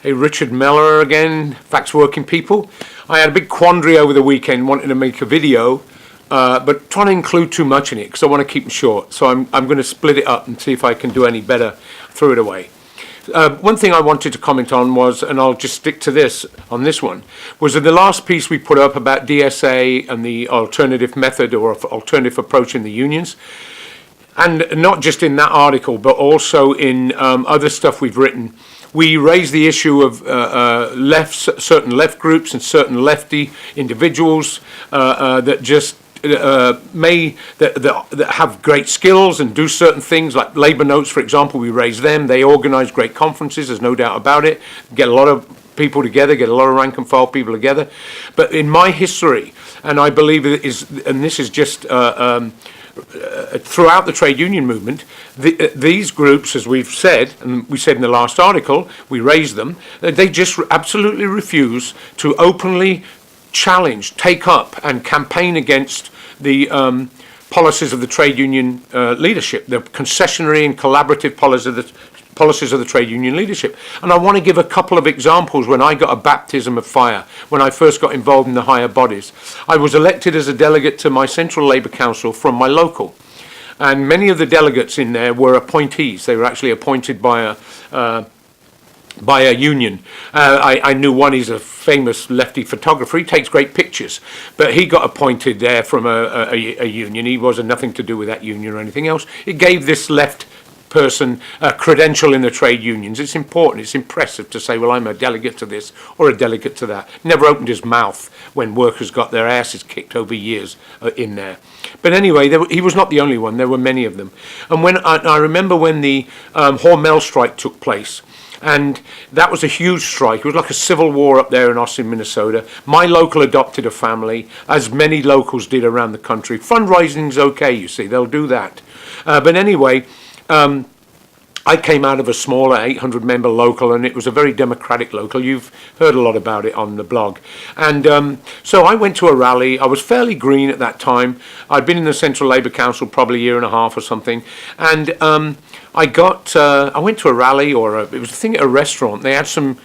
Hey, Richard Meller again, Facts Working People. I had a big quandary over the weekend wanting to make a video, but trying to include too much in it because I want to keep them short. So I'm going to split it up and see if I can do any better, throw it away. One thing I wanted to comment on was, and I'll just stick to this on this one, was in the last piece we put up about DSA and the alternative method or alternative approach in the unions. And not just in that article, but also in other stuff we've written. We raise the issue of certain left groups and certain lefty individuals that just that have great skills and do certain things, like Labour Notes, for example. We raise them. They organise great conferences, there's no doubt about it. Get a lot of people together, get a lot of rank and file people together. But in my history, and I believe it is, and this is just throughout the trade union movement, these groups, as we've said, and we said in the last article, we raised them, they just absolutely refuse to openly challenge, take up, and campaign against the policies of the trade union leadership, the concessionary and collaborative policies of the trade union leadership. And I want to give a couple of examples when I got a baptism of fire, when I first got involved in the higher bodies. I was elected as a delegate to my Central Labour Council from my local. And many of the delegates in there were appointees. They were actually appointed by a union. I knew one, he's a famous lefty photographer. He takes great pictures. But he got appointed there from a union. He wasn't nothing to do with that union or anything else. It gave this left person a credential in the trade unions. It's important, it's impressive to say, well, I'm a delegate to this or a delegate to that. Never opened his mouth when workers got their asses kicked over years in there. But anyway, he was not the only one, there were many of them. And when I remember when the Hormel strike took place, and that was a huge strike. It was like a civil war up there in Austin, Minnesota. My local adopted a family, as many locals did around the country. Fundraising's okay, you see, they'll do that. But anyway, I came out of a smaller 800-member local, and it was a very democratic local. You've heard a lot about it on the blog. And so I went to a rally. I was fairly green at that time. I'd been in the Central Labour Council probably a year and a half or something. And I went to a rally, it was a thing at a restaurant. They had some,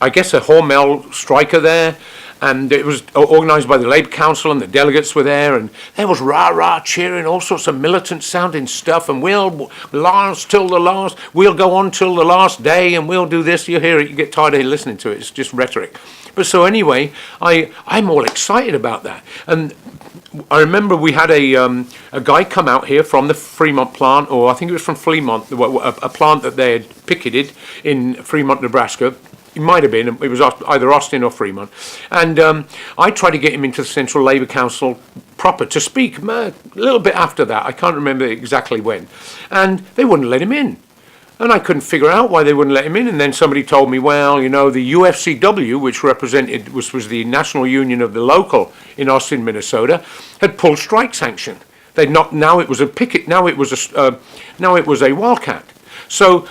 I guess, a Hormel striker there. And it was organised by the Labour Council, and the delegates were there, and there was rah-rah cheering, all sorts of militant-sounding stuff, and we'll last till the last, we'll go on till the last day, and we'll do this. You hear it, you get tired of listening to it. It's just rhetoric. But so anyway, I'm all excited about that. And I remember we had a guy come out here from the Fremont plant, or I think it was from Fremont, a plant that they had picketed in Fremont, Nebraska. It might have been, it was either Austin or Fremont. And I tried to get him into the Central Labour Council proper to speak a little bit after that. I can't remember exactly when. And they wouldn't let him in. And I couldn't figure out why they wouldn't let him in. And then somebody told me, well, you know, the UFCW, which represented, was the national union of the local in Austin, Minnesota, had pulled strike sanction. They'd not, now it was a picket, now it was a wildcat. So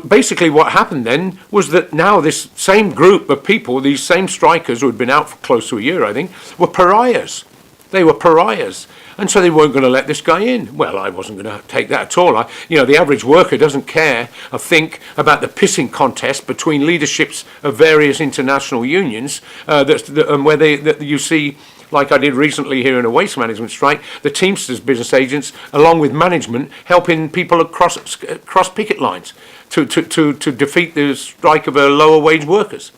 basically what happened then was that now this same group of people, these same strikers who had been out for close to a year, I think, were pariahs. They were pariahs. And so they weren't going to let this guy in. Well, I wasn't going to take that at all. The average worker doesn't care or think about the pissing contest between leaderships of various international unions, where you see, like I did recently here in a waste management strike, the Teamsters business agents, along with management, helping people across picket lines to defeat the strike of lower wage workers.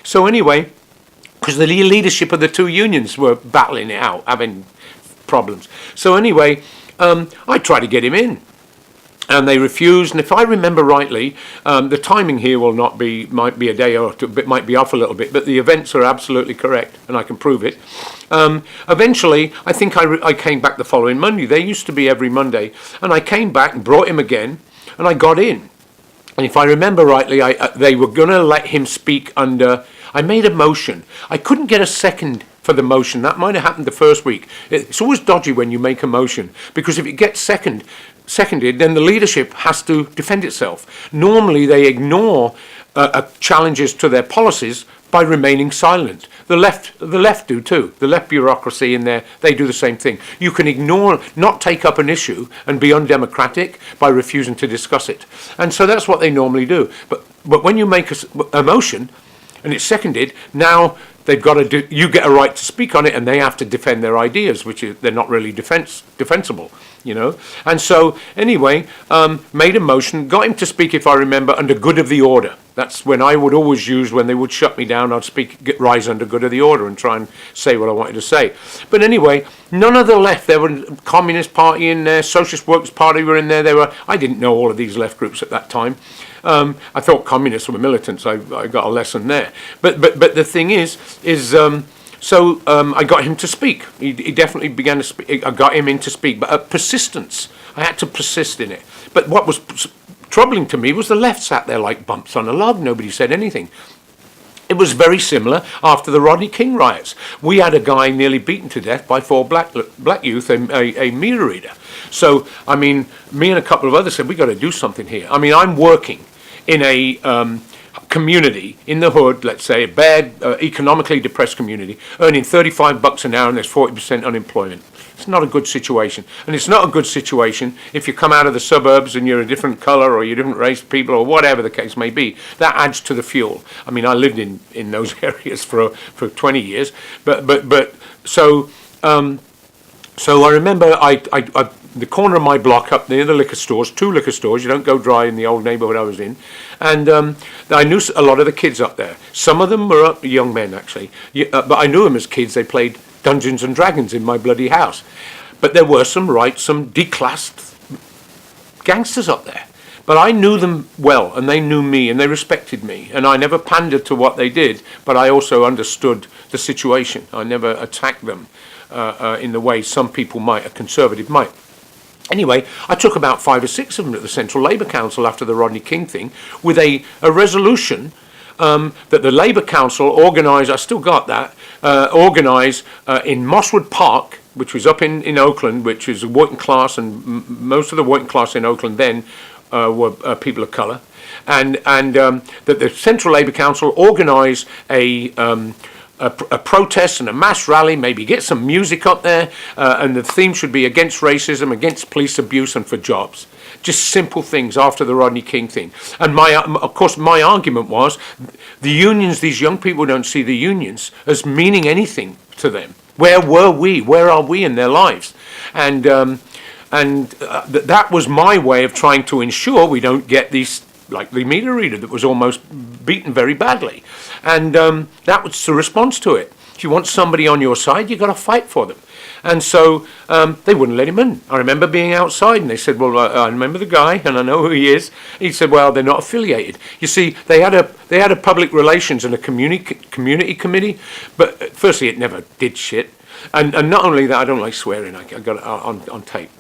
So anyway, because the leadership of the two unions were battling it out, having problems. So anyway, I tried to get him in, and they refused. And if I remember rightly, the timing here might be a day or two, might be off a little bit, but the events are absolutely correct, and I can prove it. Eventually, I think I came back the following Monday. They used to be every Monday, and I came back and brought him again, and I got in. And if I remember rightly, they were going to let him speak under. I made a motion. I couldn't get a second for the motion. That might have happened the first week. It's always dodgy when you make a motion, because if it gets seconded, then the leadership has to defend itself. Normally they ignore challenges to their policies by remaining silent. The left do too. The left bureaucracy in there, they do the same thing. You can ignore, not take up an issue and be undemocratic by refusing to discuss it. And so that's what they normally do. But when you make a motion and it's seconded, now they've got to do, you get a right to speak on it, and they have to defend their ideas, which is, they're not really defensible, you know. And so anyway, made a motion, got him to speak, if I remember, under good of the order. That's when I would always use, when they would shut me down, I'd rise under good of the order and try and say what I wanted to say. But anyway, none of the left, there were Communist Party in there, Socialist Workers Party were in there, I didn't know all of these left groups at that time. I thought communists were militants. I got a lesson there. But the thing is I got him to speak. He definitely began to speak. I got him in to speak, but persistence. I had to persist in it. But what was troubling to me was the left sat there like bumps on a log. Nobody said anything. It was very similar after the Rodney King riots. We had a guy nearly beaten to death by 4 black youth, a meter reader. So, I mean, me and a couple of others said, we got to do something here. I mean, I'm working in a community in the hood, let's say, a bad, economically depressed community, earning $35 an hour and there's 40% unemployment. It's not a good situation. And it's not a good situation if you come out of the suburbs and you're a different colour or you're a different race of people or whatever the case may be. That adds to the fuel. I mean, I lived in those areas for 20 years. So I remember the corner of my block up near the liquor stores, 2 liquor stores, you don't go dry in the old neighbourhood I was in, and I knew a lot of the kids up there. Some of them were young men, actually, but I knew them as kids. They played Dungeons and Dragons in my bloody house. But there were some declassed gangsters up there. But I knew them well, and they knew me, and they respected me, and I never pandered to what they did, but I also understood the situation. I never attacked them in the way some people might, a conservative might. Anyway, I took about 5 or 6 of them at the Central Labour Council after the Rodney King thing with a resolution that the Labour Council organised, I still got that, organised in Mosswood Park, which was up in Oakland, which is a working class, and most of the working class in Oakland then were people of colour, and that the Central Labour Council organised a protest and a mass rally, maybe get some music up there, and the theme should be against racism, against police abuse, and for jobs. Just simple things after the Rodney King thing. And of course, my argument was, the unions, these young people don't see the unions as meaning anything to them. Where were we? Where are we in their lives? And that was my way of trying to ensure we don't get these, like the meter reader that was almost beaten very badly. And that was the response to it. If you want somebody on your side, you've got to fight for them. And so they wouldn't let him in. I remember being outside, and they said, well, I remember the guy, and I know who he is. He said, well, they're not affiliated. You see, they had a public relations and a community committee, but firstly, it never did shit. And not only that, I don't like swearing. I got it on tape.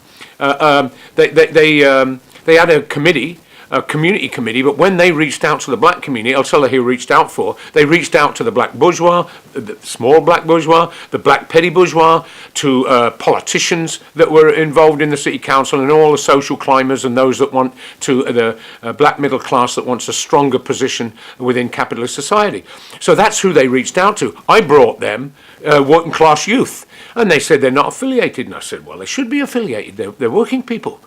They had a committee, a community committee, but when they reached out to the black community, I'll tell you who reached out for. They reached out to the black bourgeois, the small black bourgeois, the black petty bourgeois, to politicians that were involved in the city council, and all the social climbers and those that want to, the black middle class that wants a stronger position within capitalist society. So that's who they reached out to. I brought them working class youth, and they said they're not affiliated. And I said, well, they should be affiliated. They're working people.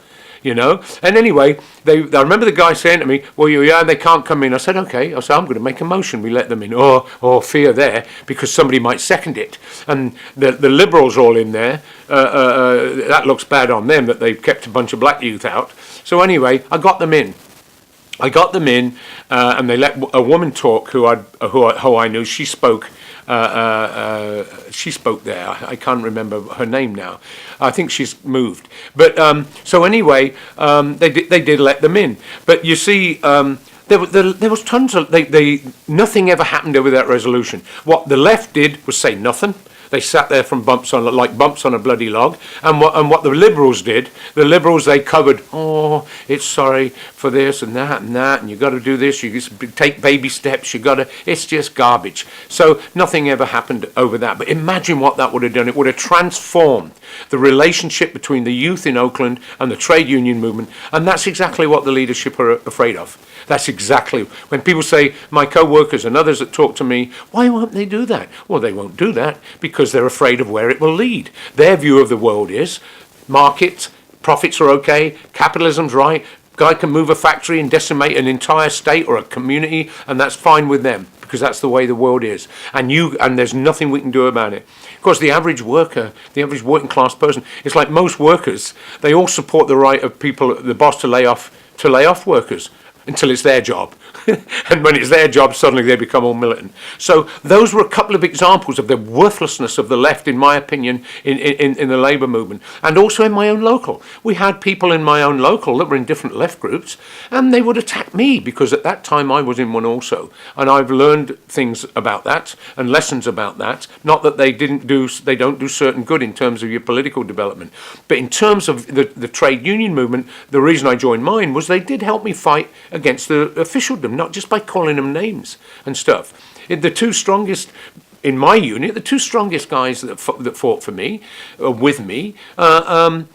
You know, and anyway, I remember the guy saying to me, well, yeah, they can't come in. I said, okay. I said, I'm going to make a motion. We let them in. Or fear there, because somebody might second it. And the Liberals all in there, that looks bad on them that they've kept a bunch of black youth out. So anyway, I got them in. And they let a woman talk who I knew. She spoke. She spoke there. I can't remember her name now. I think she's moved. But so anyway, they did let them in. But you see, there was tons of nothing ever happened over that resolution. What the left did was say nothing. They sat there from bumps on a bloody log. And what the Liberals did, they covered, oh, it's sorry for this and that, and you got to do this, you just take baby steps, it's just garbage. So nothing ever happened over that. But imagine what that would have done. It would have transformed the relationship between the youth in Oakland and the trade union movement. And that's exactly what the leadership are afraid of. That's exactly, when people say, my co-workers and others that talk to me, why won't they do that? Well, they won't do that because they're afraid of where it will lead. Their view of the world is market, profits are okay, capitalism's right, guy can move a factory and decimate an entire state or a community, and that's fine with them because that's the way the world is. And there's nothing we can do about it. Of course, the average worker, the average working class person, it's like most workers, they all support the right of people, the boss to lay off workers until it's their job. And when it's their job, suddenly they become all militant. So those were a couple of examples of the worthlessness of the left, in my opinion, in the labour movement. And also in my own local. We had people in my own local that were in different left groups, and they would attack me because at that time I was in one also. And I've learned things about that and lessons about that. Not that they don't do certain good in terms of your political development. But in terms of the trade union movement, the reason I joined mine was they did help me fight against the officialdom, not just by calling them names and stuff. The two strongest in my unit, the two strongest guys that fought for me, with me, one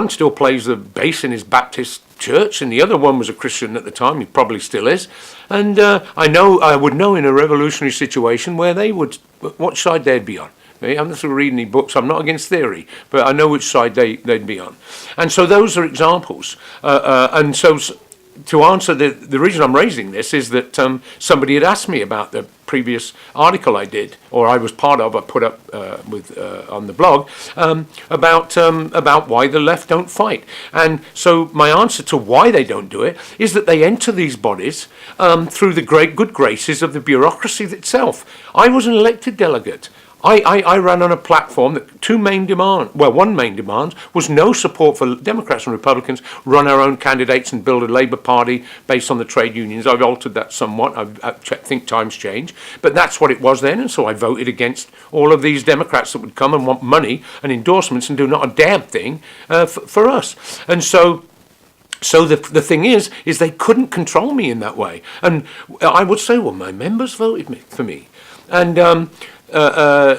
still plays the bass in his Baptist church, and the other one was a Christian at the time. He probably still is. And I would know in a revolutionary situation where they would, what side they'd be on. I'm not reading any books. I'm not against theory, but I know which side they'd be on. And so those are examples. And so to answer the reason I'm raising this is that somebody had asked me about the previous article I did, or I was part of, I put up on the blog, about why the left don't fight. And so my answer to why they don't do it is that they enter these bodies through the great good graces of the bureaucracy itself. I was an elected delegate. I ran on a platform that one main demand was no support for Democrats and Republicans, run our own candidates and build a Labour Party based on the trade unions. I've altered that somewhat. I think times change. But that's what it was then, and so I voted against all of these Democrats that would come and want money and endorsements and do not a damn thing for us. And so the thing is they couldn't control me in that way. And I would say, well, my members voted for me. And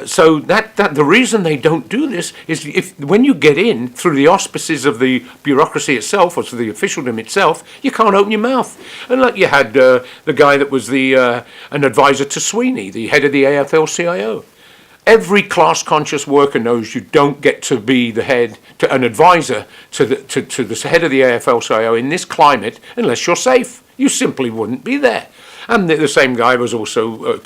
so that the reason they don't do this is when you get in through the auspices of the bureaucracy itself or to the officialdom itself, you can't open your mouth. And like you had the guy that was an advisor to Sweeney, the head of the AFL-CIO. Every class-conscious worker knows you don't get to be the head, an advisor to the head of the AFL-CIO in this climate unless you're safe. You simply wouldn't be there. And the same guy was also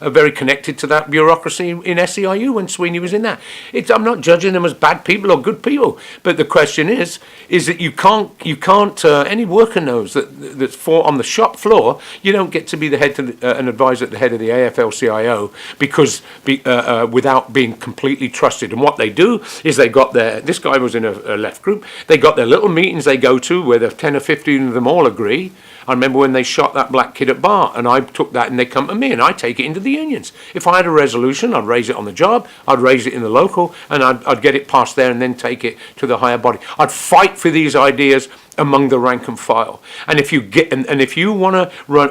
very connected to that bureaucracy in SEIU when Sweeney was in that. I'm not judging them as bad people or good people, but the question is that you can't. Any worker knows that's on the shop floor. You don't get to be the head an advisor at the head of the AFL-CIO because without being completely trusted. And what they do is they got this guy was in a left group. They got their little meetings they go to where the 10 or 15 of them all agree. I remember when they shot that black kid at Bar, and I took that and they come to me and I take it into the unions. If I had a resolution, I'd raise it on the job, I'd raise it in the local, and I'd get it passed there and then take it to the higher body. I'd fight for these ideas among the rank and file. And if you if you want to run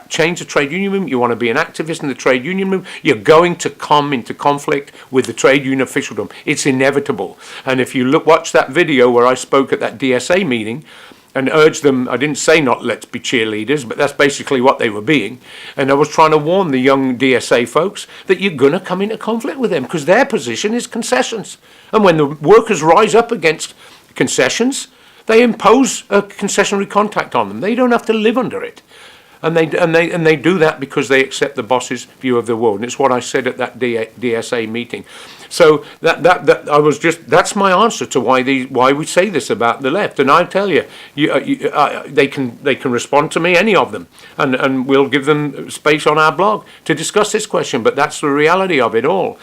change the trade union movement, you want to be an activist in the trade union movement, you're going to come into conflict with the trade union officialdom. It's inevitable. And if you watch that video where I spoke at that DSA meeting, and urged them, I didn't say not let's be cheerleaders, but that's basically what they were being. And I was trying to warn the young DSA folks that you're going to come into conflict with them because their position is concessions. And when the workers rise up against concessions, they impose a concessionary contract on them. They don't have to live under it. And they do that because they accept the boss's view of the world. And it's what I said at that DSA meeting. So that's my answer to why we say this about the left. And I tell you, they can respond to me, any of them, and we'll give them space on our blog to discuss this question. But that's the reality of it all.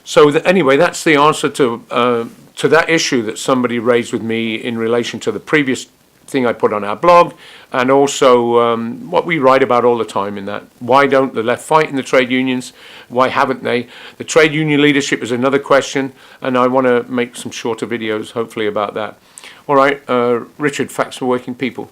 So anyway, that's the answer to that issue that somebody raised with me in relation to the previous thing I put on our blog, and also what we write about all the time in that. Why don't the left fight in the trade unions? Why haven't they? The trade union leadership is another question, and I want to make some shorter videos, hopefully, about that. All right, Richard, Facts for Working People.